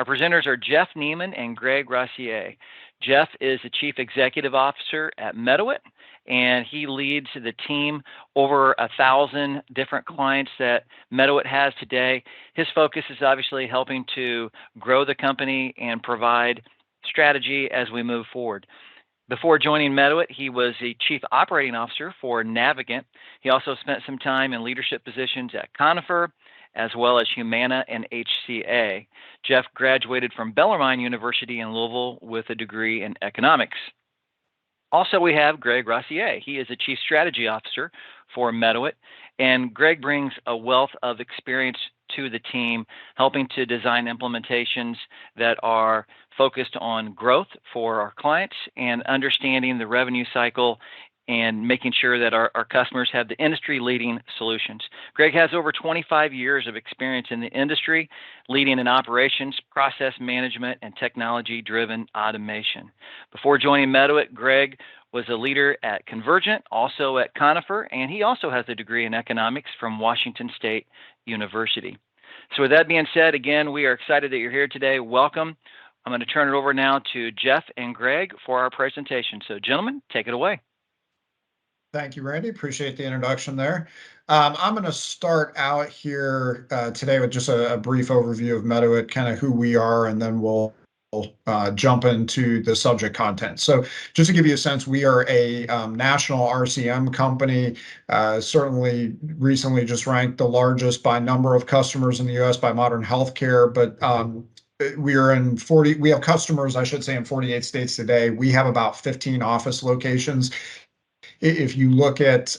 Our presenters are Jeff Neiman and Greg Rossier. Jeff is the Chief Executive Officer at Medowit, and he leads the team over 1,000 different clients that Medowit has today. His focus is obviously helping to grow the company and provide strategy as we move forward. Before joining Medowit, he was the Chief Operating Officer for Navigant. He also spent some time in leadership positions at Conifer, as well as Humana and HCA. Jeff graduated from Bellarmine University in Louisville with a degree in economics. Also, we have Greg Rossier. He is the Chief Strategy Officer for Medowit, and Greg brings a wealth of experience to the team, helping to design implementations that are focused on growth for our clients and understanding the revenue cycle and making sure that our customers have the industry-leading solutions. Greg has over 25 years of experience in the industry, leading in operations, process management, and technology-driven automation. Before joining Medowit, Greg was a leader at Convergent, also at Conifer, and he also has a degree in economics from Washington State University. So with that being said, again, we are excited that you're here today. Welcome. I'm going to turn it over now to Jeff and Greg for our presentation. So gentlemen, take it away. Thank you, Randy. Appreciate the introduction there. I'm going to start out here today with just a brief overview of Medowit, kind of who we are, and then we'll jump into the subject content. So just to give you a sense, we are a national RCM company, certainly recently just ranked the largest by number of customers in the U.S. by Modern Healthcare, but we have customers, I should say, in 48 states today. We have about 15 office locations. If you look at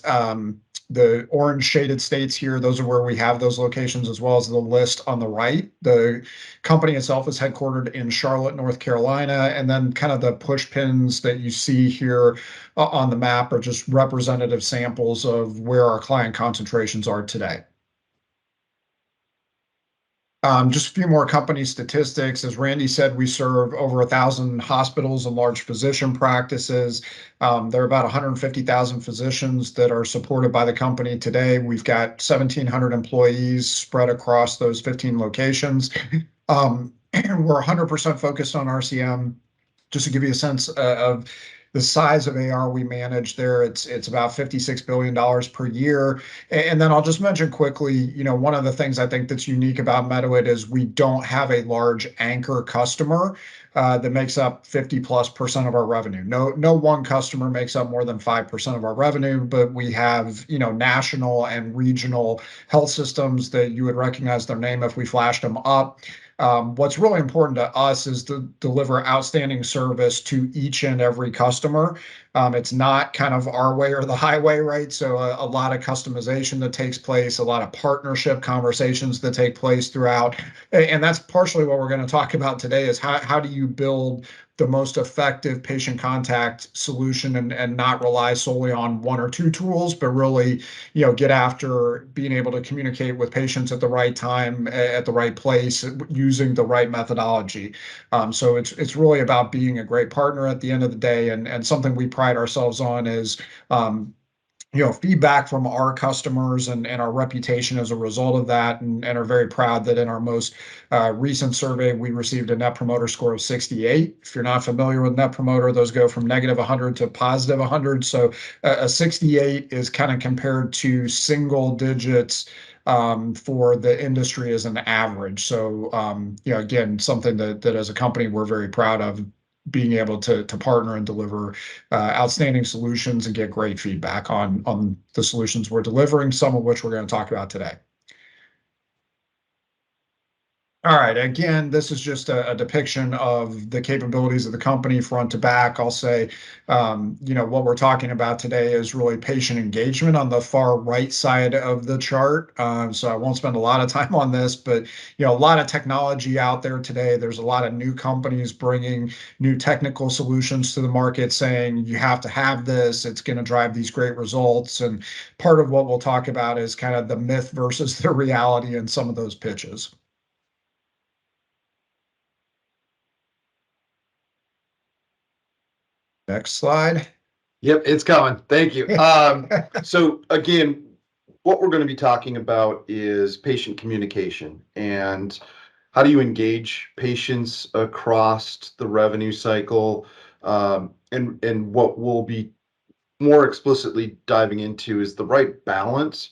the orange shaded states here, those are where we have those locations, as well as the list on the right. The company itself is headquartered in Charlotte, North Carolina, and then kind of the push pins that you see here on the map are just representative samples of where our client concentrations are today. Just a few more company statistics. As Randy said, we serve over 1,000 hospitals and large physician practices. There are about 150,000 physicians that are supported by the company today. We've got 1,700 employees spread across those 15 locations. We're 100% focused on RCM. Just to give you a sense of the size of AR we manage there, it's about $56 billion per year. And then I'll just mention quickly, one of the things I think that's unique about Medowit is we don't have a large anchor customer that makes up 50+% of our revenue. No one customer makes up more than 5% of our revenue, but we have, national and regional health systems that you would recognize their name if we flashed them up. What's really important to us is to deliver outstanding service to each and every customer. It's not kind of our way or the highway, right? So a lot of customization that takes place, a lot of partnership conversations that take place throughout. And that's partially what we're going to talk about today is how do you build the most effective patient contact solution and not rely solely on one or two tools, but really, get after being able to communicate with patients at the right time, at the right place, using the right methodology. So it's really about being a great partner at the end of the day, and something we pride ourselves on is feedback from our customers and our reputation as a result of that, and are very proud that in our most recent survey, we received a Net Promoter Score of 68. If you're not familiar with Net Promoter, those go from -100 to +100. So a 68 is kind of compared to single digits for the industry as an average. So, again, something that as a company, we're very proud of, being able to partner and deliver outstanding solutions and get great feedback on the solutions we're delivering, some of which we're going to talk about today. All right, again, this is just a depiction of the capabilities of the company front to back. I'll say, what we're talking about today is really patient engagement on the far right side of the chart. So I won't spend a lot of time on this, but, a lot of technology out there today. There's a lot of new companies bringing new technical solutions to the market saying, you have to have this, it's going to drive these great results. And part of what we'll talk about is kind of the myth versus the reality in some of those pitches. Next slide. Yep, it's coming. Thank you. So again, what we're going to be talking about is patient communication. And how do you engage patients across the revenue cycle? And what we'll be more explicitly diving into is the right balance.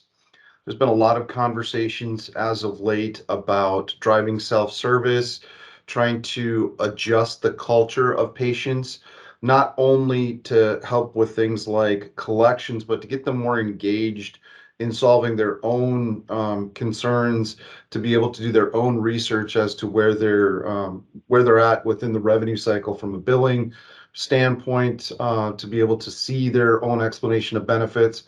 There's been a lot of conversations as of late about driving self-service, trying to adjust the culture of patients, not only to help with things like collections, but to get them more engaged in solving their own concerns, to be able to do their own research as to where they're at within the revenue cycle from a billing standpoint, to be able to see their own explanation of benefits.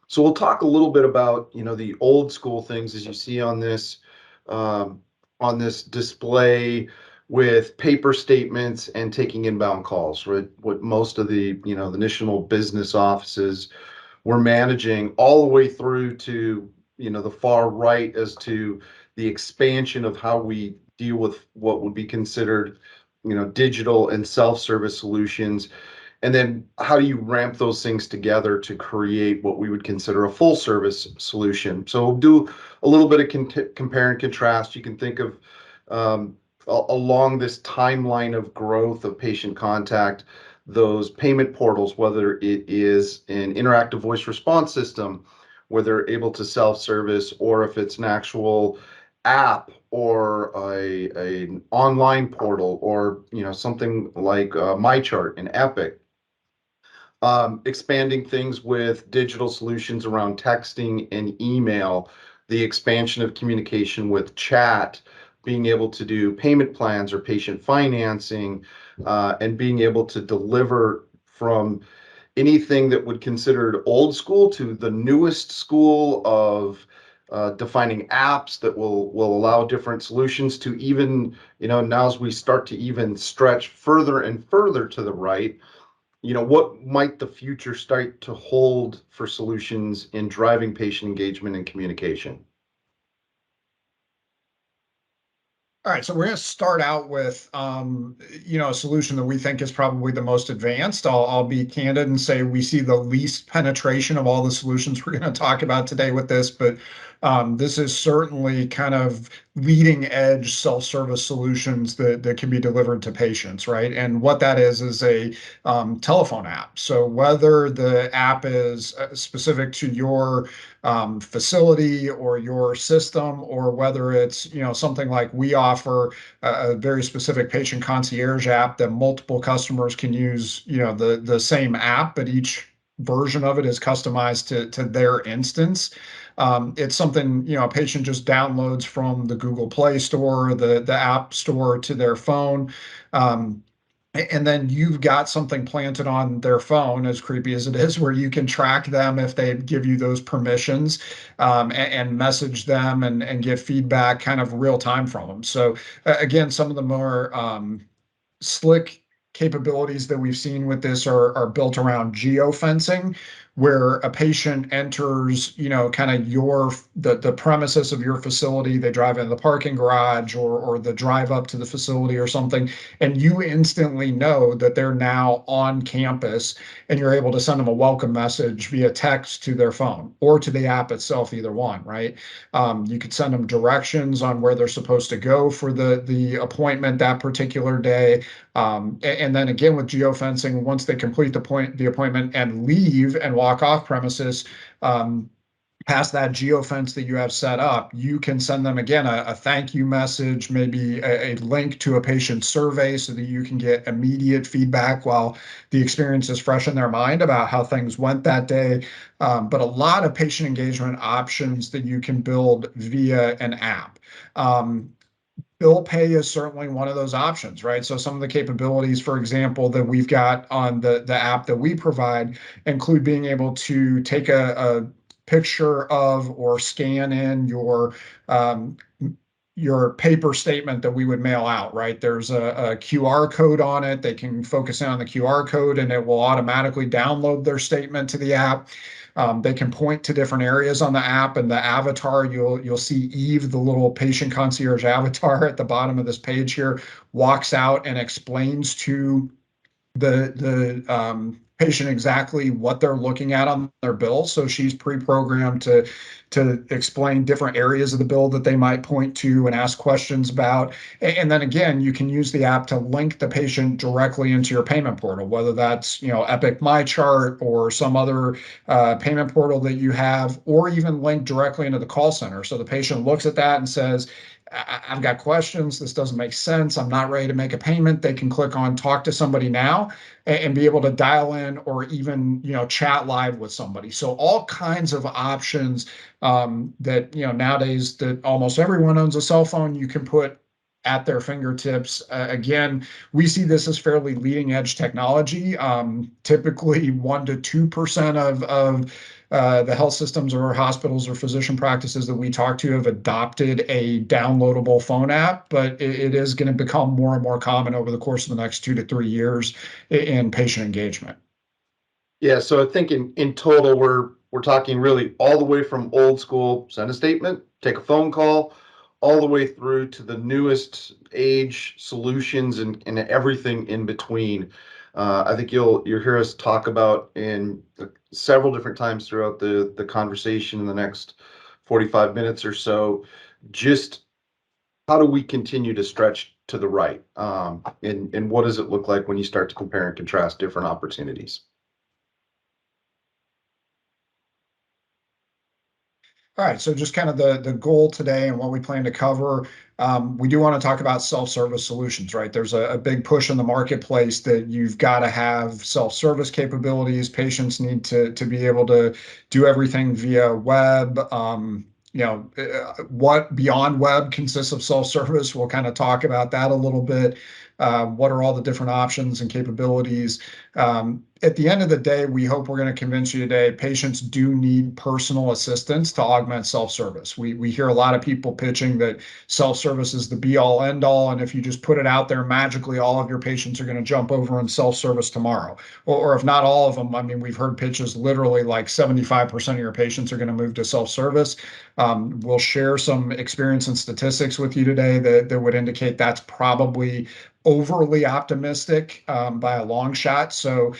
So we'll talk a little bit about, the old school things as you see um, on this display with paper statements and taking inbound calls, right? What most of the national business offices were managing, all the way through to, the far right as to the expansion of how we deal with what would be considered, digital and self-service solutions. And then how do you ramp those things together to create what we would consider a full service solution? So we'll do a little bit of compare and contrast. You can think of along this timeline of growth of patient contact, those payment portals, whether it is an interactive voice response system, where they're able to self-service, or if it's an actual app or an online portal, or something like MyChart and Epic. Expanding things with digital solutions around texting and email, the expansion of communication with chat, being able to do payment plans or patient financing, and being able to deliver from anything that would considered old school to the newest school of defining apps that will allow different solutions, to even, now as we start to even stretch further and further to the right, what might the future start to hold for solutions in driving patient engagement and communication? All right, so we're going to start out with, a solution that we think is probably the most advanced. I'll be candid and say we see the least penetration of all the solutions we're going to talk about today with this, but this is certainly kind of leading edge self-service solutions that can be delivered to patients, right? And what that is a telephone app. So whether the app is specific to your facility or your system, or whether it's something like we offer a very specific patient concierge app that multiple customers can use, the same app, but each version of it is customized to their instance. It's something a patient just downloads from the Google Play Store, the App Store, to their phone. And then you've got something planted on their phone, as creepy as it is, where you can track them if they give you those permissions, and message them and get feedback kind of real time from them. So again, some of the more slick capabilities that we've seen with this are built around geofencing, where a patient enters, kind of the premises of your facility. They drive into the parking garage, or the drive up to the facility or something, and you instantly know that they're now on campus, and you're able to send them a welcome message via text to their phone or to the app itself, either one, right? You could send them directions on where they're supposed to go for the appointment that particular day. And then again, with geofencing, once they complete the appointment and leave and walk off premises, past that geofence that you have set up, you can send them again a thank you message, maybe a link to a patient survey, so that you can get immediate feedback while the experience is fresh in their mind about how things went that day. But a lot of patient engagement options that you can build via an app. Bill pay is certainly one of those options, right? So some of the capabilities, for example, that we've got on the app that we provide include being able to take a picture of or scan in your paper statement that we would mail out, right? There's a QR code on it. They can focus in on the QR code, and it will automatically download their statement to the app. They can point to different areas on the app, and the avatar, you'll see Eve, the little patient concierge avatar at the bottom of this page here, walks out and explains to the patient exactly what they're looking at on their bill. So she's pre-programmed to explain different areas of the bill that they might point to and ask questions about. And then again, you can use the app to link the patient directly into your payment portal, whether that's Epic MyChart or some other payment portal that you have, or even link directly into the call center. So the patient looks at that and says, I've got questions. This doesn't make sense. I'm not ready to make a payment. They can click on talk to somebody now and be able to dial in or even chat live with somebody. So all kinds of options that nowadays that almost everyone owns a cell phone, you can put at their fingertips. Again, we see this as fairly leading edge technology. Typically 1 to 2% of the health systems or hospitals or physician practices that we talk to have adopted a downloadable phone app, but it is going to become more and more common over the course of the next 2 to 3 years in patient engagement. Yeah, so I think in total we're talking really all the way from old school, send a statement, take a phone call, all the way through to the newest age solutions and everything in between. I think you'll hear us talk about in several different times throughout the conversation in the next 45 minutes or so, just how do we continue to stretch to the right? And what does it look like when you start to compare and contrast different opportunities? All right, so just kind of the goal today and what we plan to cover. We do want to talk about self-service solutions, right? There's a big push in the marketplace that you've got to have self-service capabilities. Patients need to be able to do everything via web. What beyond web consists of self-service? We'll kind of talk about that a little bit. What are all the different options and capabilities? At the end of the day, we hope we're going to convince you today, patients do need personal assistance to augment self-service. We hear a lot of people pitching that self-service is the be-all, end-all, and if you just put it out there, magically all of your patients are going to jump over in self-service tomorrow. Or if not all of them, I mean, we've heard pitches literally like 75% of your patients are going to move to self-service. We'll share some experience and statistics with you today that would indicate that's probably overly optimistic by a long shot. So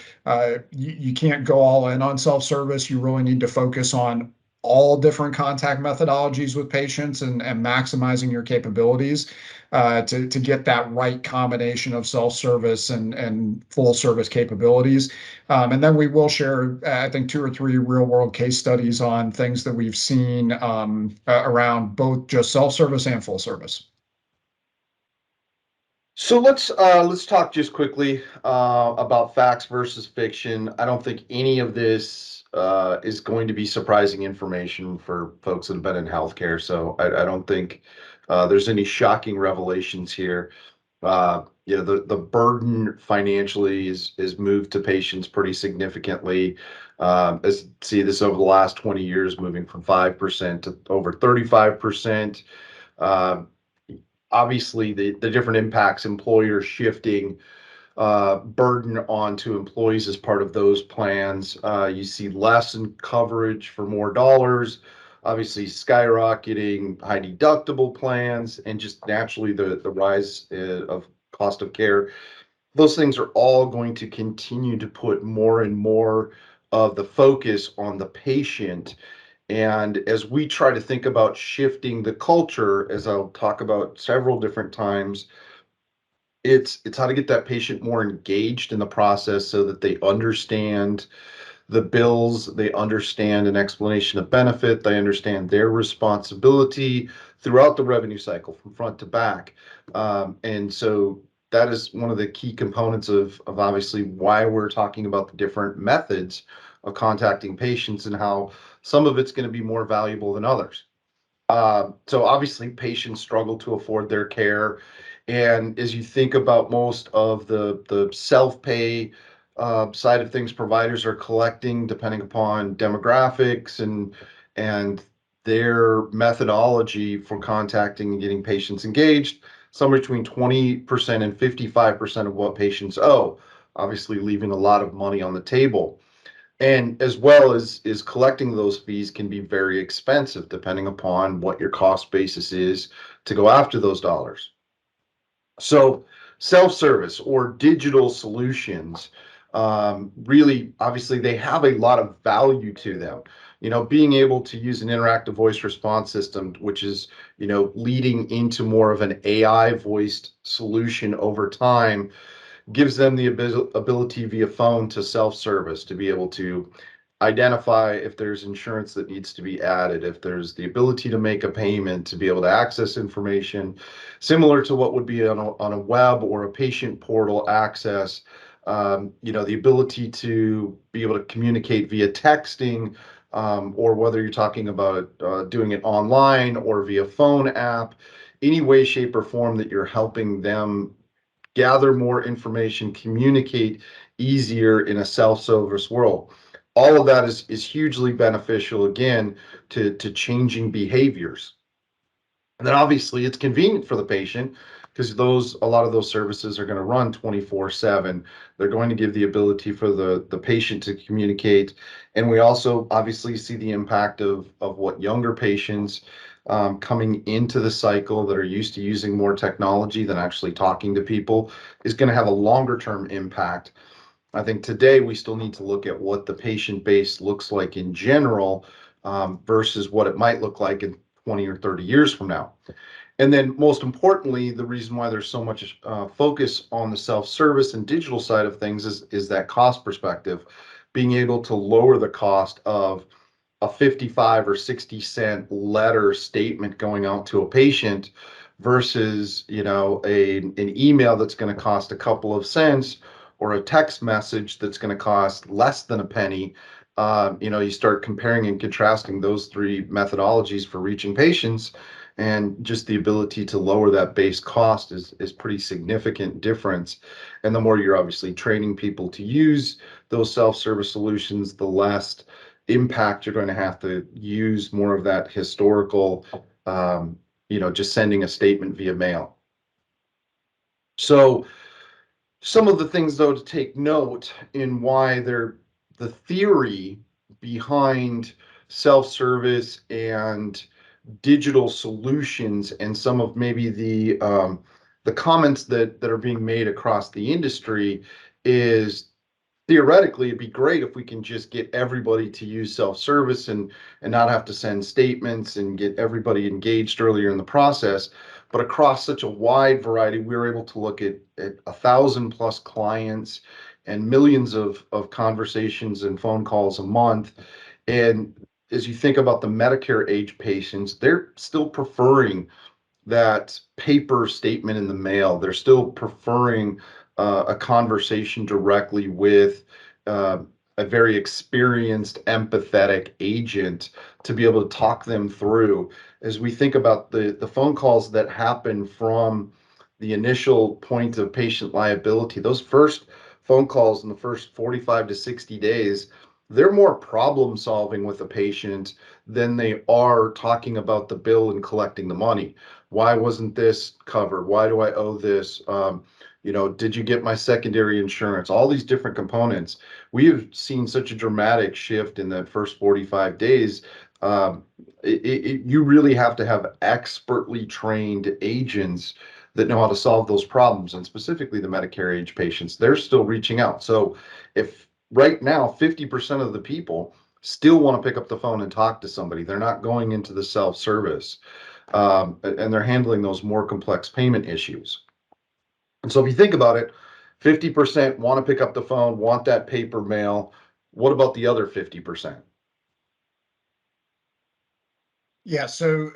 you can't go all in on self-service. You really need to focus on all different contact methodologies with patients and maximizing your capabilities to get that right combination of self-service and full service capabilities. And then we will share, I think, 2 or 3 real world case studies on things that we've seen around both just self-service and full service. So let's talk just quickly about facts versus fiction. I don't think any of this is going to be surprising information for folks that have been in healthcare. So I don't think there's any shocking revelations here. The burden financially is moved to patients pretty significantly. As see this over the last 20 years, moving from 5% to over 35%. Obviously, the different impacts, employers shifting burden onto employees as part of those plans. You see less in coverage for more dollars, obviously skyrocketing high deductible plans, and just naturally the rise of cost of care. Those things are all going to continue to put more and more of the focus on the patient. And as we try to think about shifting the culture, as I'll talk about several different times, it's how to get that patient more engaged in the process so that they understand the bills, they understand an explanation of benefit, they understand their responsibility throughout the revenue cycle from front to back. And so that is one of the key components of obviously why we're talking about the different methods of contacting patients and how some of it's going to be more valuable than others. So obviously patients struggle to afford their care. And as you think about most of the self-pay side of things, providers are collecting depending upon demographics and their methodology for contacting and getting patients engaged, somewhere between 20% and 55% of what patients owe, obviously leaving a lot of money on the table. And as well as collecting those fees can be very expensive depending upon what your cost basis is to go after those dollars. So self-service or digital solutions really, obviously, they have a lot of value to them. Being able to use an interactive voice response system, which is, leading into more of an AI voiced solution over time, gives them the ability via phone to self-service, to be able to identify if there's insurance that needs to be added, if there's the ability to make a payment, to be able to access information, similar to what would be on a web or a patient portal access. The ability to be able to communicate via texting, or whether you're talking about doing it online or via phone app, any way, shape, or form that you're helping them gather more information, communicate easier in a self-service world. All of that is hugely beneficial, again, to changing behaviors. And then obviously it's convenient for the patient, because a lot of those services are going to run 24/7. They're going to give the ability for the patient to communicate. And we also obviously see the impact of what younger patients coming into the cycle that are used to using more technology than actually talking to people is going to have a longer term impact. I think today we still need to look at what the patient base looks like in general, versus what it might look like in 20 or 30 years from now. And then, most importantly, the reason why there's so much focus on the self-service and digital side of things is that cost perspective, being able to lower the cost of a 55 or 60 cent letter statement going out to a patient versus, an email that's going to cost a couple of cents, or a text message that's going to cost less than a penny. You start comparing and contrasting those three methodologies for reaching patients, and just the ability to lower that base cost is pretty significant difference. And the more you're obviously training people to use those self-service solutions, the less impact you're going to have to use more of that historical, just sending a statement via mail. So some of the things, though, to take note in why the theory behind self-service and digital solutions, and some of maybe the comments that are being made across the industry, is theoretically it'd be great if we can just get everybody to use self-service and not have to send statements, and get everybody engaged earlier in the process. But across such a wide variety, we were able to look at 1,000+ clients and millions of conversations and phone calls a month. And as you think about the Medicare age patients, they're still preferring that paper statement in the mail. They're still preferring a conversation directly with a very experienced, empathetic agent to be able to talk them through. As we think about the phone calls that happen from the initial point of patient liability, those first phone calls in the first 45 to 60 days, they're more problem solving with the patient than they are talking about the bill and collecting the money. Why wasn't this covered? Why do I owe this? Did you get my secondary insurance? All these different components. We have seen such a dramatic shift in the first 45 days. You really have to have expertly trained agents that know how to solve those problems. And specifically the Medicare age patients, they're still reaching out. So if right now 50% of the people still want to pick up the phone and talk to somebody, they're not going into the self-service, and they're handling those more complex payment issues. And so if you think about it, 50% want to pick up the phone, want that paper mail. What about the other 50%? Yeah, so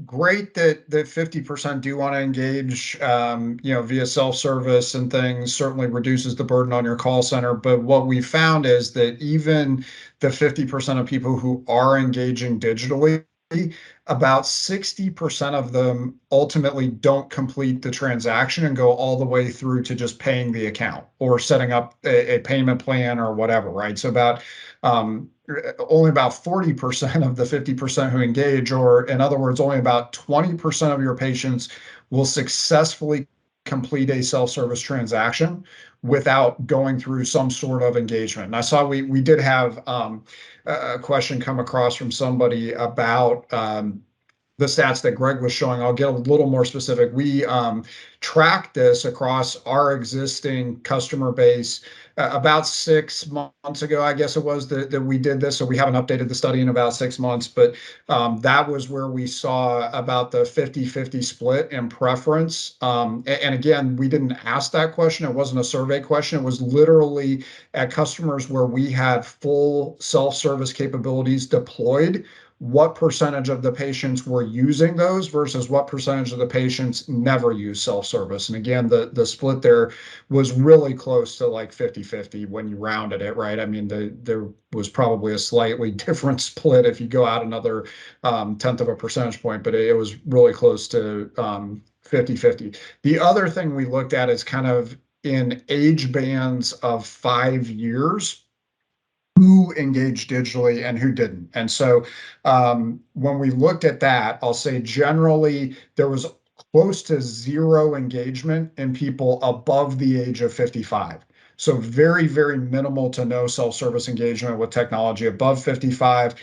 great that 50% do want to engage, via self-service and things. Certainly reduces the burden on your call center. But what we found is that even the 50% of people who are engaging digitally, about 60% of them ultimately don't complete the transaction and go all the way through to just paying the account or setting up a payment plan or whatever, right? So only about 40% of the 50% who engage, or in other words, only about 20% of your patients will successfully complete a self-service transaction without going through some sort of engagement. And I saw we did have a question come across from somebody about the stats that Greg was showing. I'll get a little more specific. We tracked this across our existing customer base about 6 months ago, I guess it was that we did this. So we haven't updated the study in about 6 months, but that was where we saw about the 50-50 split in preference. And again, we didn't ask that question. It wasn't a survey question. It was literally at customers where we had full self-service capabilities deployed, what percentage of the patients were using those versus what percentage of the patients never use self-service. And again, the split there was really close to like 50-50 when you rounded it, right? I mean, there was probably a slightly different split if you go out another tenth of a percentage point, but it was really close to 50-50. The other thing we looked at is kind of in age bands of 5 years, who engaged digitally and who didn't. And so when we looked at that, I'll say generally there was close to zero engagement in people above the age of 55. So very, very minimal to no self-service engagement with technology above 55.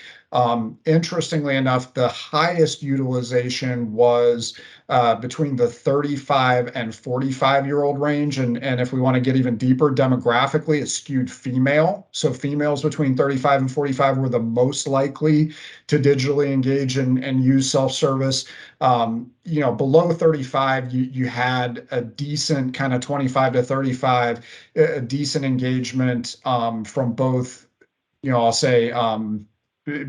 Interestingly enough, the highest utilization was between the 35 and 45-year-old range. And if we want to get even deeper demographically, it skewed female. So females between 35 and 45 were the most likely to digitally engage and use self-service. Below 35, you had a decent kind of 25 to 35, a decent engagement from both, I'll say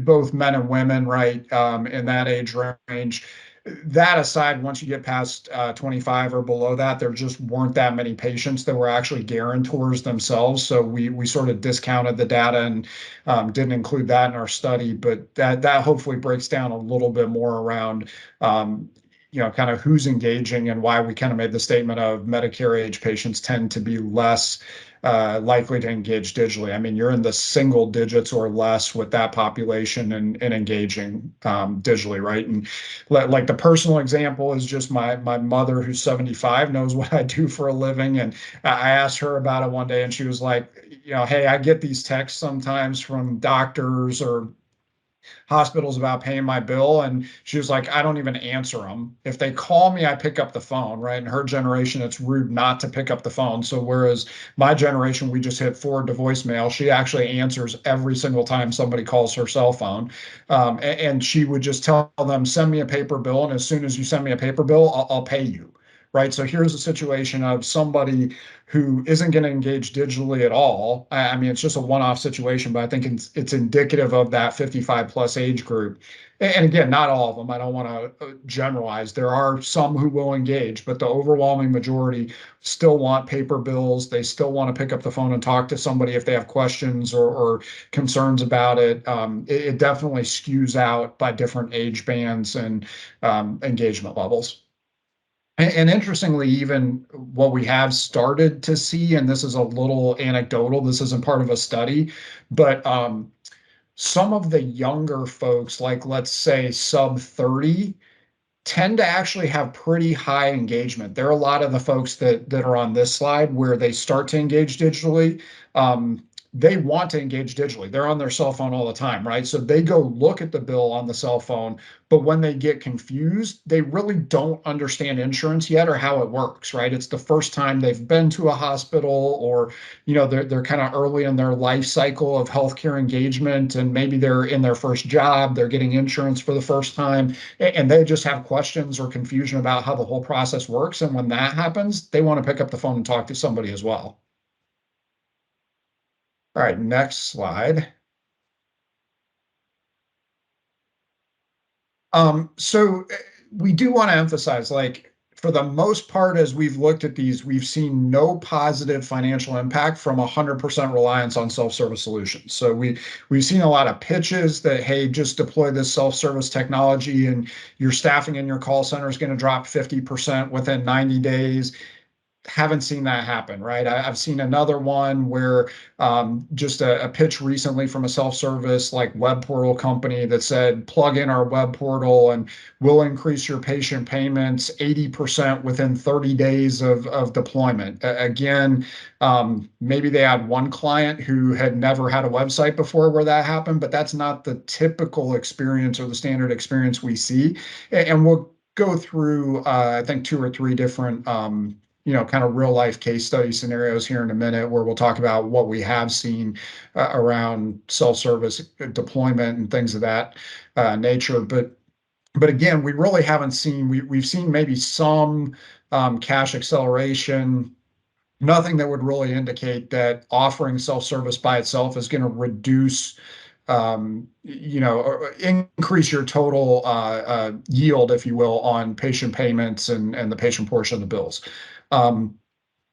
both men and women, right, in that age range. That aside, once you get past 25 or below that, there just weren't that many patients that were actually guarantors themselves. So we sort of discounted the data and didn't include that in our study. But that hopefully breaks down a little bit more around kind of who's engaging and why we kind of made the statement of Medicare age patients tend to be less likely to engage digitally. I mean, you're in the single digits or less with that population and engaging digitally, right? And like the personal example is just my mother, who's 75, knows what I do for a living. And I asked her about it one day and she was like, hey, I get these texts sometimes from doctors or hospitals about paying my bill. And she was like, I don't even answer them. If they call me, I pick up the phone, right? In her generation, it's rude not to pick up the phone. So whereas my generation, we just hit forward to voicemail, she actually answers every single time somebody calls her cell phone. And she would just tell them, send me a paper bill. And as soon as you send me a paper bill, I'll pay you. Right. So here's a situation of somebody who isn't going to engage digitally at all. I mean, it's just a one-off situation, but I think it's indicative of that 55 plus age group. And again, not all of them. I don't want to generalize. There are some who will engage, but the overwhelming majority still want paper bills. They still want to pick up the phone and talk to somebody if they have questions or concerns about it. It definitely skews out by different age bands and engagement levels. And interestingly, even what we have started to see, and this is a little anecdotal, this isn't part of a study, but some of the younger folks, like let's say sub 30, tend to actually have pretty high engagement. There are a lot of the folks that are on this slide where they start to engage digitally. They want to engage digitally. They're on their cell phone all the time, right? So they go look at the bill on the cell phone, but when they get confused, they really don't understand insurance yet or how it works, right? It's the first time they've been to a hospital, or they're kind of early in their life cycle of healthcare engagement, and maybe they're in their first job, they're getting insurance for the first time, and they just have questions or confusion about how the whole process works. And when that happens, they want to pick up the phone and talk to somebody as well. All right, next slide. So we do want to emphasize, like, for the most part, as we've looked at these, we've seen no positive financial impact from 100% reliance on self-service solutions. So we've seen a lot of pitches that, hey, just deploy this self-service technology and your staffing in your call center is going to drop 50% within 90 days. haven't seen that happen, right? I've seen another one where just a pitch recently from a self-service like web portal company that said, plug in our web portal and we'll increase your patient payments 80% within 30 days of deployment. Again, maybe they had one client who had never had a website before where that happened, but that's not the typical experience or the standard experience we see. And we'll go through, I think, two or three different kind of real life case study scenarios here in a minute where we'll talk about what we have seen around self-service deployment and things of that nature. But again, we really haven't seen, we've seen maybe some cash acceleration, nothing that would really indicate that offering self-service by itself is going to reduce or increase your total yield, if you will, on patient payments and the patient portion of the bills.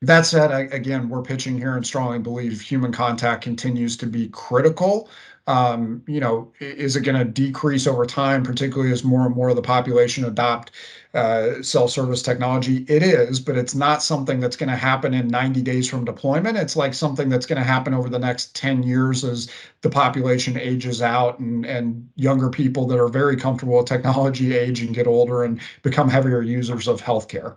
That said, again, we're pitching here and strongly believe human contact continues to be critical. Is it going to decrease over time, particularly as more and more of the population adopt self-service technology? It is, but it's not something that's going to happen in 90 days from deployment. It's like something that's going to happen over the next 10 years as the population ages out and younger people that are very comfortable with technology age and get older and become heavier users of healthcare.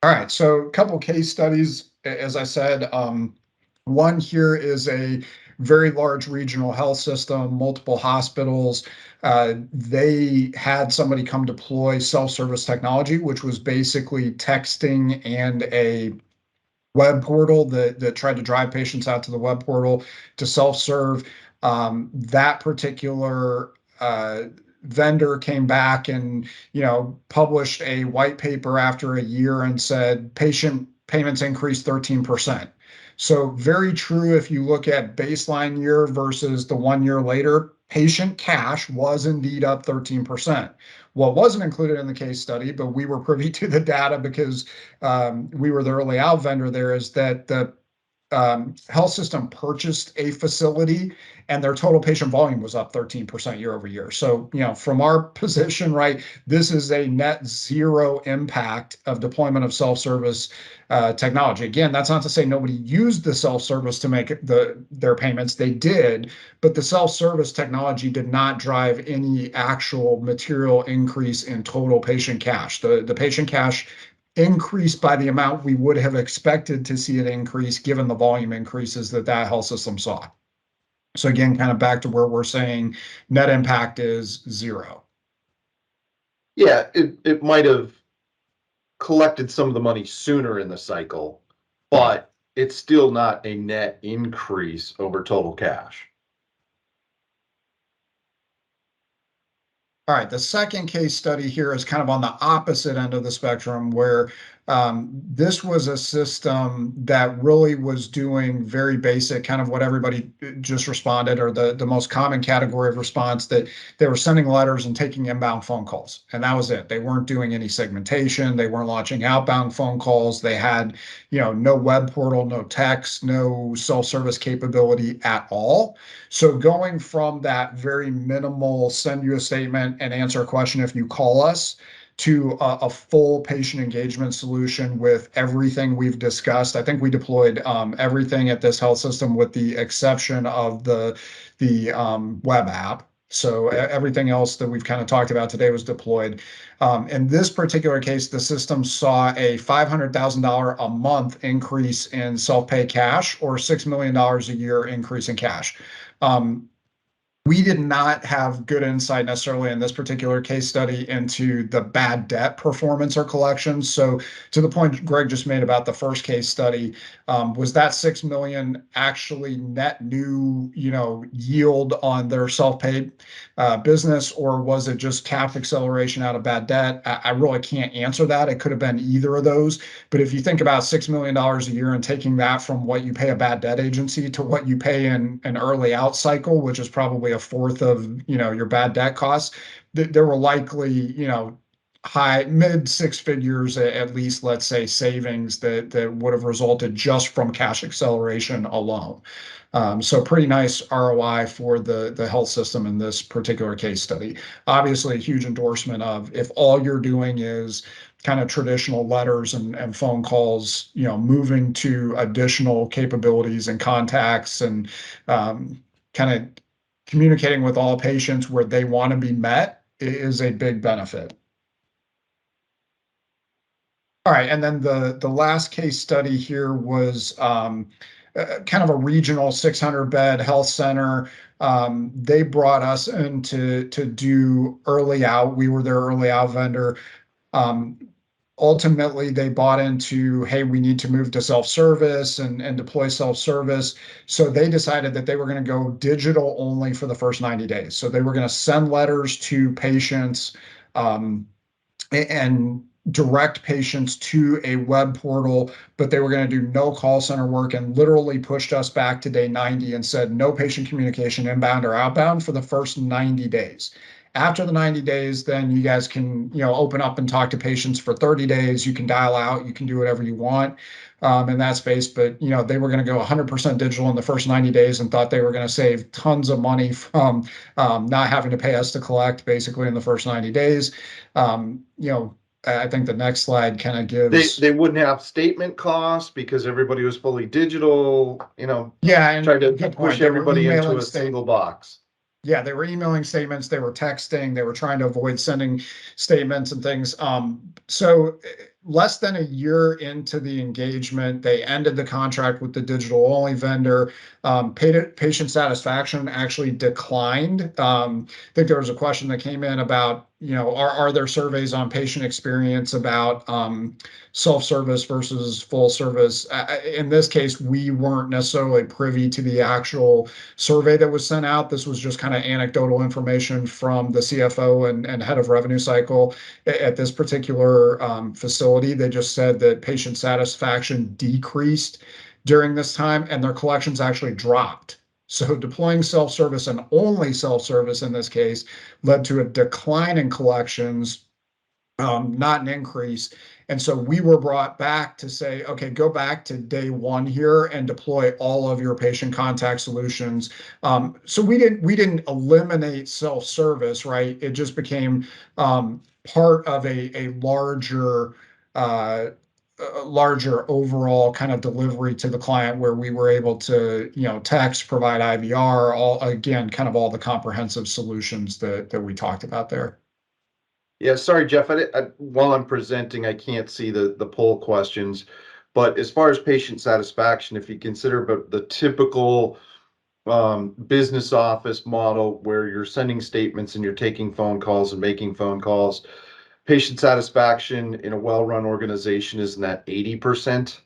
All right, so a couple case studies, as I said. One here is a very large regional health system, multiple hospitals. They had somebody come deploy self-service technology, which was basically texting and a web portal that tried to drive patients out to the web portal to self-serve. That particular vendor came back and published a white paper after a year and said patient payments increased 13%. So very true. If you look at baseline year versus the 1 year later, patient cash was indeed up 13%. What wasn't included in the case study, but we were privy to the data because we were the early out vendor there, is that the health system purchased a facility and their total patient volume was up 13% year over year. So, from our position, right, this is a net zero impact of deployment of self-service technology. Again, that's not to say nobody used the self-service to make their payments. They did, but the self-service technology did not drive any actual material increase in total patient cash. The patient cash increased by the amount we would have expected to see it increase given the volume increases that health system saw. So again, kind of back to where we're saying net impact is zero. Yeah, it might have collected some of the money sooner in the cycle, but it's still not a net increase over total cash. All right, the second case study here is kind of on the opposite end of the spectrum, where this was a system that really was doing very basic, kind of what everybody just responded, or the most common category of response, that they were sending letters and taking inbound phone calls. And that was it. They weren't doing any segmentation. They weren't launching outbound phone calls. They had, no web portal, no text, no self-service capability at all. So going from that very minimal send you a statement and answer a question if you call us to a full patient engagement solution with everything we've discussed. I think we deployed everything at this health system with the exception of the web app. So everything else that we've kind of talked about today was deployed. In this particular case, the system saw a $500,000 a month increase in self-pay cash, or $6 million a year increase in cash. We did not have good insight necessarily in this particular case study into the bad debt performance or collections. So to the point Greg just made about the first case study, was that 6 million actually net new, yield on their self-paid business, or was it just cap acceleration out of bad debt? I really can't answer that. It could have been either of those. But if you think about $6 million a year and taking that from what you pay a bad debt agency to what you pay in an early out cycle, which is probably a fourth of your bad debt costs, there were likely high mid six figures at least, let's say, savings that would have resulted just from cash acceleration alone. So pretty nice ROI for the health system in this particular case study. Obviously a huge endorsement of, if all you're doing is kind of traditional letters and phone calls, moving to additional capabilities and contacts and kind of communicating with all patients where they want to be met is a big benefit. All right, and then the last case study here was kind of a regional 600-bed health center. They brought us in to do early out. We were their early out vendor. Ultimately, they bought into, hey, we need to move to self-service and deploy self-service. So they decided that they were going to go digital only for the first 90 days. So they were going to send letters to patients and direct patients to a web portal, but they were going to do no call center work and literally pushed us back to day 90 and said no patient communication inbound or outbound for the first 90 days. After the 90 days, then you guys can, open up and talk to patients for 30 days. You can dial out, you can do whatever you want in that space. But, they were going to go 100% digital in the first 90 days and thought they were going to save tons of money from not having to pay us to collect basically in the first 90 days. I think the next slide kind of gives. They wouldn't have statement costs because everybody was fully digital, Yeah, and trying to good point. push They were everybody into emailing a single box. Yeah, they were emailing statements, they were texting, they were trying to avoid sending statements and things. So less than a year into the engagement, they ended the contract with the digital only vendor. Patient satisfaction actually declined. I think there was a question that came in about, are there surveys on patient experience about self-service versus full service? In this case, we weren't necessarily privy to the actual survey that was sent out. This was just kind of anecdotal information from the CFO and head of revenue cycle at this particular facility. They just said that patient satisfaction decreased during this time and their collections actually dropped. So deploying self-service and only self-service in this case led to a decline in collections, not an increase. And so we were brought back to say, okay, go back to day one here and deploy all of your patient contact solutions. So we didn't eliminate self-service, right? It just became part of a larger overall kind of delivery to the client where we were able to, text, provide IVR, all again, kind of all the comprehensive solutions that we talked about there. Yeah, sorry, Jeff. While I'm presenting, I can't see the poll questions. But as far as patient satisfaction, if you consider the typical business office model where you're sending statements and you're taking phone calls and making phone calls, patient satisfaction in a well-run organization is in that 80%.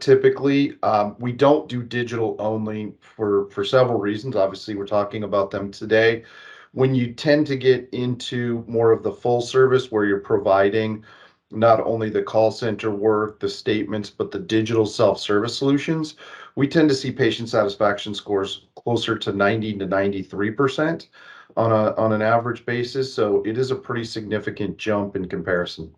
Typically, we don't do digital only for several reasons. Obviously, we're talking about them today. When you tend to get into more of the full service where you're providing not only the call center work, the statements, but the digital self-service solutions, we tend to see patient satisfaction scores closer to 90 to 93% on an average basis. So it is a pretty significant jump in comparison.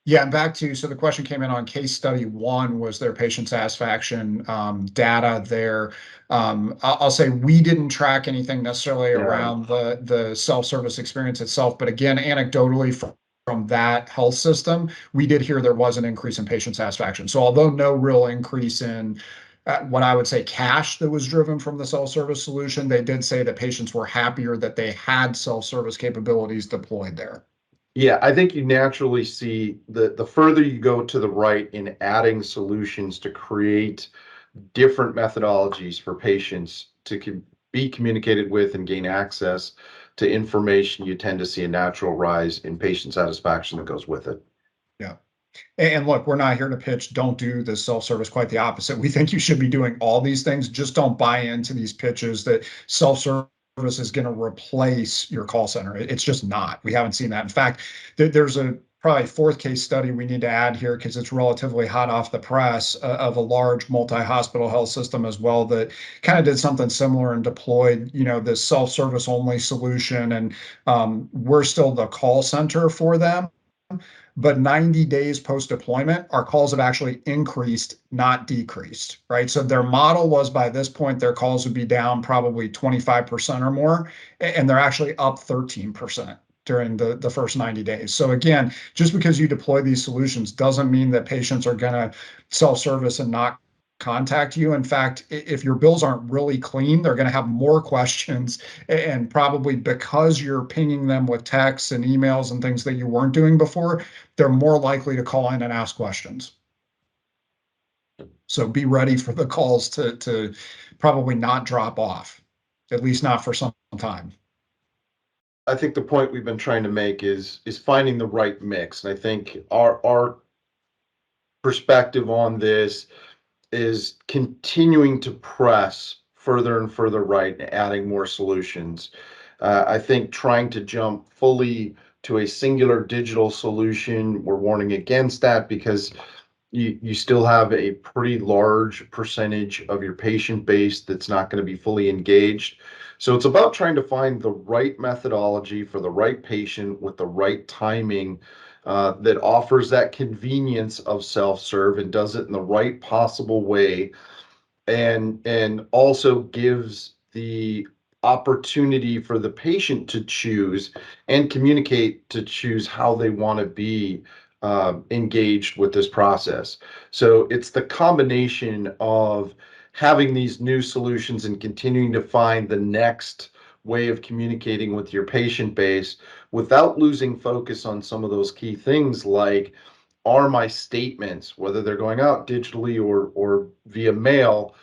Yeah, and back to, so the question came in on case study one, was their patient satisfaction data there. I'll say we didn't track anything necessarily around the self-service experience itself, but again, anecdotally from that health system, we did hear there was an increase in patient satisfaction. So although no real increase in what I would say cash that was driven from the self-service solution, they did say that patients were happier that they had self-service capabilities deployed there. Yeah, I think you naturally see the further you go to the right in adding solutions to create different methodologies for patients to be communicated with and gain access to information, you tend to see a natural rise in patient satisfaction that goes with it. Yeah. And look, we're not here to pitch, don't do this self-service, quite the opposite. We think you should be doing all these things. Just don't buy into these pitches that self-service is going to replace your call center. It's just not. We haven't seen that. In fact, there's a probably fourth case study we need to add here because it's relatively hot off the press of a large multi-hospital health system as well that kind of did something similar and deployed, this self-service only solution. And we're still the call center for them. But 90 days post deployment, our calls have actually increased, not decreased, right? So their model was by this point, their calls would be down probably 25% or more, and they're actually up 13%. during the first 90 days. So again, just because you deploy these solutions doesn't mean that patients are going to self-service and not contact you. In fact, if your bills aren't really clean, they're going to have more questions. And probably because you're pinging them with texts and emails and things that you weren't doing before, they're more likely to call in and ask questions. So be ready for the calls to probably not drop off, at least not for some time. I think the point we've been trying to make is finding the right mix. And I think our perspective on this is continuing to press further and further right and adding more solutions. I think trying to jump fully to a singular digital solution, we're warning against that because you still have a pretty large percentage of your patient base that's not going to be fully engaged. So it's about trying to find the right methodology for the right patient with the right timing that offers that convenience of self-serve and does it in the right possible way, and also gives the opportunity for the patient to choose and communicate to choose how they want to be engaged with this process. So it's the combination of having these new solutions and continuing to find the next way of communicating with your patient base without losing focus on some of those key things, like, are my statements, whether they're going out digitally or via mail,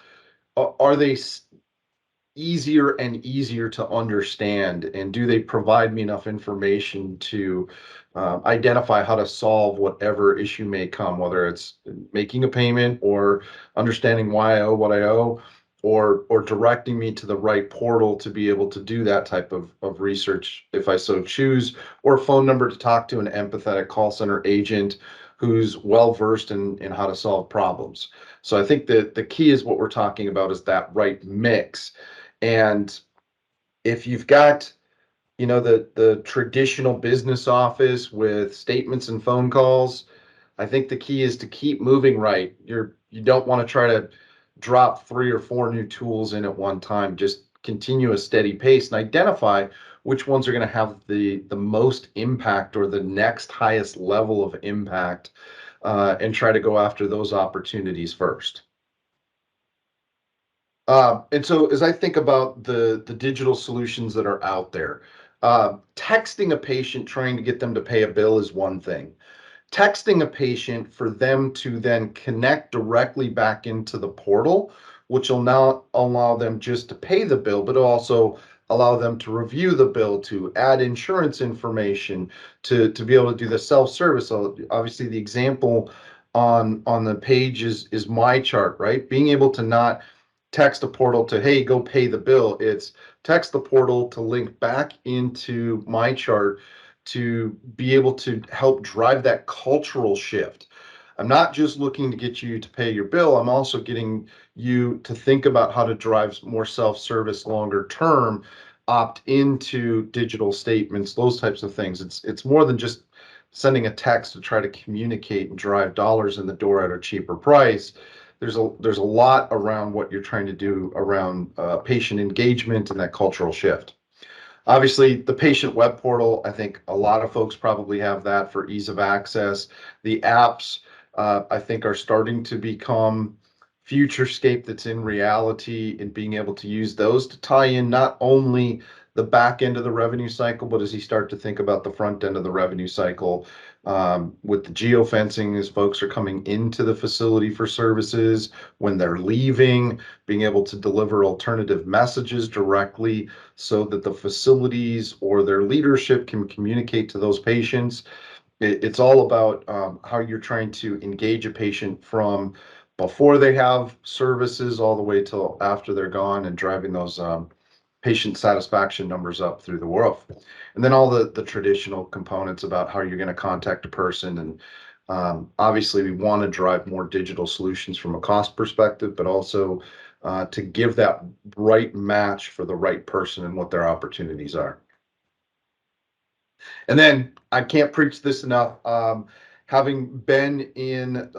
are they easier and easier to understand, and do they provide me enough information to identify how to solve whatever issue may come, whether it's making a payment or understanding why I owe what I owe, or directing me to the right portal to be able to do that type of research if I so choose, or a phone number to talk to an empathetic call center agent who's well versed in how to solve problems. So I think that the key is what we're talking about is that right mix. And if you've got, the traditional business office with statements and phone calls, I think the key is to keep moving right. You don't want to try to drop 3 or 4 new tools in at one time. Just continue a steady pace and identify which ones are going to have the most impact or the next highest level of impact, and try to go after those opportunities first. And so as I think about the digital solutions that are out there, texting a patient trying to get them to pay a bill is one thing. Texting a patient for them to then connect directly back into the portal, which will now allow them just to pay the bill, but also allow them to review the bill, to add insurance information, to be able to do the self-service. So obviously the example on the page is my chart, right? Being able to not text a portal to, hey, go pay the bill. It's text the portal to link back into my chart to be able to help drive that cultural shift. I'm not just looking to get you to pay your bill. I'm also getting you to think about how to drive more self-service longer term, opt into digital statements, those types of things. It's more than just sending a text to try to communicate and drive dollars in the door at a cheaper price. There's a lot around what you're trying to do around patient engagement and that cultural shift. Obviously, the patient web portal, I think a lot of folks probably have that for ease of access. The apps, I think, are starting to become futurescape that's in reality, and being able to use those to tie in not only the back end of the revenue cycle, but as you start to think about the front end of the revenue cycle, with the geofencing as folks are coming into the facility for services, when they're leaving, being able to deliver alternative messages directly so that the facilities or their leadership can communicate to those patients. It's all about how you're trying to engage a patient from before they have services all the way till after they're gone, and driving those patient satisfaction numbers up through the roof. And then all the traditional components about how you're going to contact a person. And obviously we want to drive more digital solutions from a cost perspective, but also to give that right match for the right person and what their opportunities are. And then I can't preach this enough. Having been in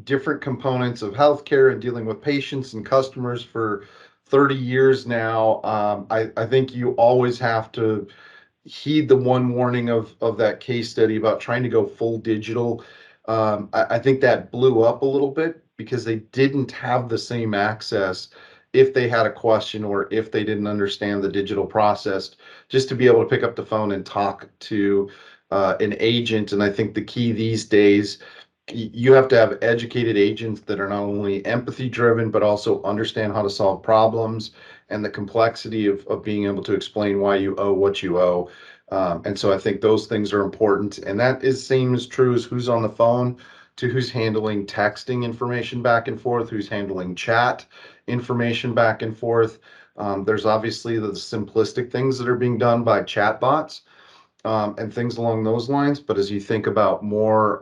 different components of healthcare and dealing with patients and customers for 30 years now, I think you always have to heed the one warning of that case study about trying to go full digital. I think that blew up a little bit because they didn't have the same access if they had a question or if they didn't understand the digital process, just to be able to pick up the phone and talk to an agent. And I think the key these days, you have to have educated agents that are not only empathy driven, but also understand how to solve problems and the complexity of being able to explain why you owe what you owe. And so I think those things are important. And that is same as true as who's on the phone to who's handling texting information back and forth, who's handling chat information back and forth. There's obviously the simplistic things that are being done by chatbots and things along those lines. But as you think about more,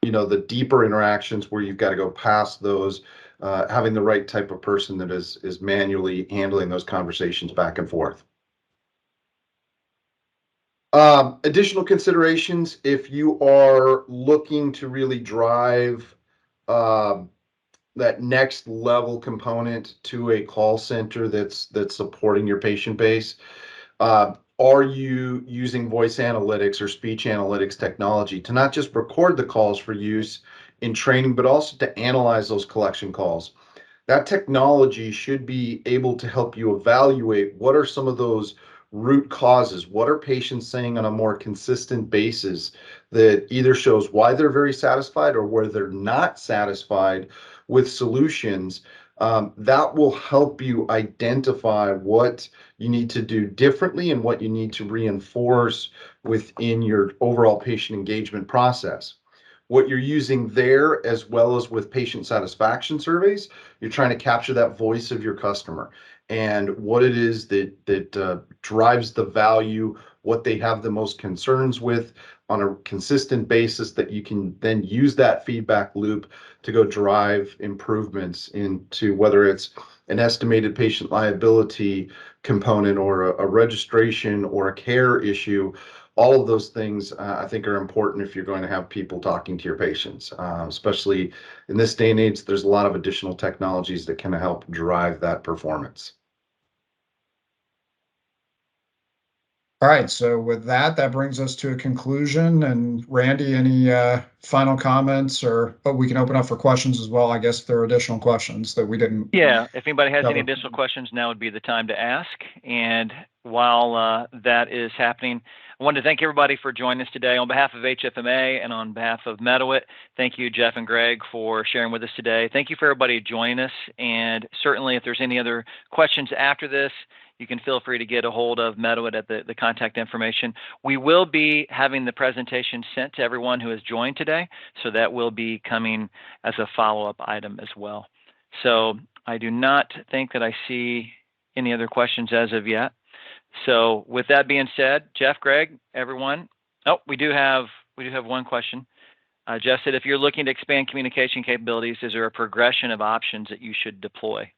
the deeper interactions where you've got to go past those, having the right type of person that is manually handling those conversations back and forth. Additional considerations, if you are looking to really drive um, that next level component to a call center that's supporting your patient base. Are you using voice analytics or speech analytics technology to not just record the calls for use in training, but also to analyze those collection calls? That technology should be able to help you evaluate what are some of those root causes. What are patients saying on a more consistent basis that either shows why they're very satisfied or where they're not satisfied with solutions? That will help you identify what you need to do differently and what you need to reinforce within your overall patient engagement process. What you're using there, as well as with patient satisfaction surveys, you're trying to capture that voice of your customer and what it is that drives the value, what they have the most concerns with on a consistent basis, that you can then use that feedback loop to go drive improvements into whether it's an estimated patient liability component or a registration or a care issue. All of those things I think are important if you're going to have people talking to your patients, especially in this day and age. There's a lot of additional technologies that can help drive that performance. All right, so with that, that brings us to a conclusion. And Randy, any final comments, or we can open up for questions as well, I guess, if there are additional questions that we didn't. Yeah, if anybody has any cover. additional questions, now would be the time to ask. And while that is happening, I wanted to thank everybody for joining us today on behalf of HFMA and on behalf of Medowit. Thank you, Jeff and Greg, for sharing with us today. Thank you for everybody joining us. And certainly, if there's any other questions after this, you can feel free to get a hold of Medowit at the contact information. We will be having the presentation sent to everyone who has joined today, so that will be coming as a follow-up item as well. So I do not think that I see any other questions as of yet. So with that being said, Jeff, Greg, everyone. Oh, we do have one question. Jeff said, if you're looking to expand communication capabilities, is there a progression of options that you should deploy?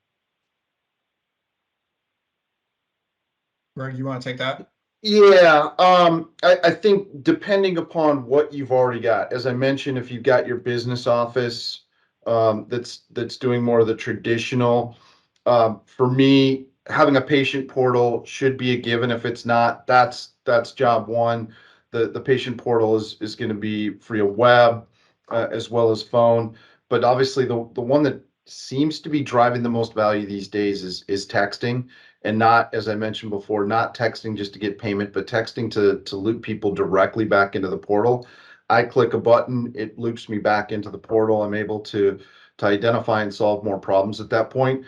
Greg, you want to take that? Yeah, I think depending upon what you've already got, as I mentioned, if you've got your business office that's doing more of the traditional, for me, having a patient portal should be a given. If it's not, that's job one. The patient portal is going to be for your web as well as phone. But obviously, the one that seems to be driving the most value these days is texting, and not, as I mentioned before, not texting just to get payment, but texting to loop people directly back into the portal. I click a button, it loops me back into the portal. I'm able to identify and solve more problems at that point.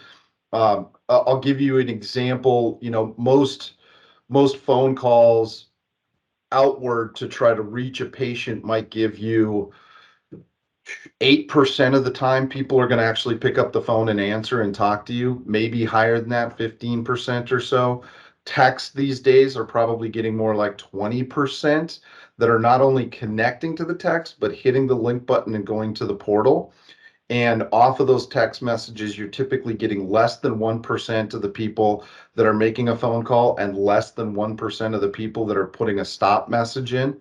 I'll give you an example. Most phone calls outward to try to reach a patient might give you 8% of the time people are going to actually pick up the phone and answer and talk to you, maybe higher than that, 15% or so. Text these days are probably getting more like 20% that are not only connecting to the text, but hitting the link button and going to the portal. And off of those text messages, you're typically getting less than 1% of the people that are making a phone call and less than 1% of the people that are putting a stop message in.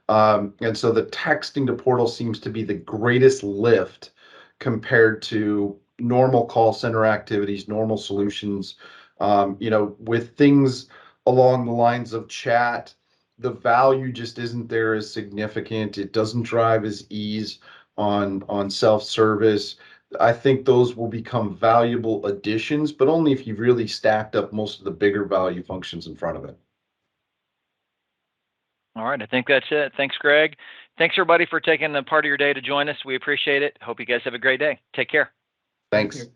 And so the texting to portal seems to be the greatest lift compared to normal call center activities, normal solutions. With things along the lines of chat, the value just isn't there as significant. It doesn't drive as ease on self-service. I think those will become valuable additions, but only if you've really stacked up most of the bigger value functions in front of it. All right, I think that's it. Thanks, Greg. Thanks, everybody, for taking the part of your day to join us. We appreciate it. Hope you guys have a great day. Take care. Thanks.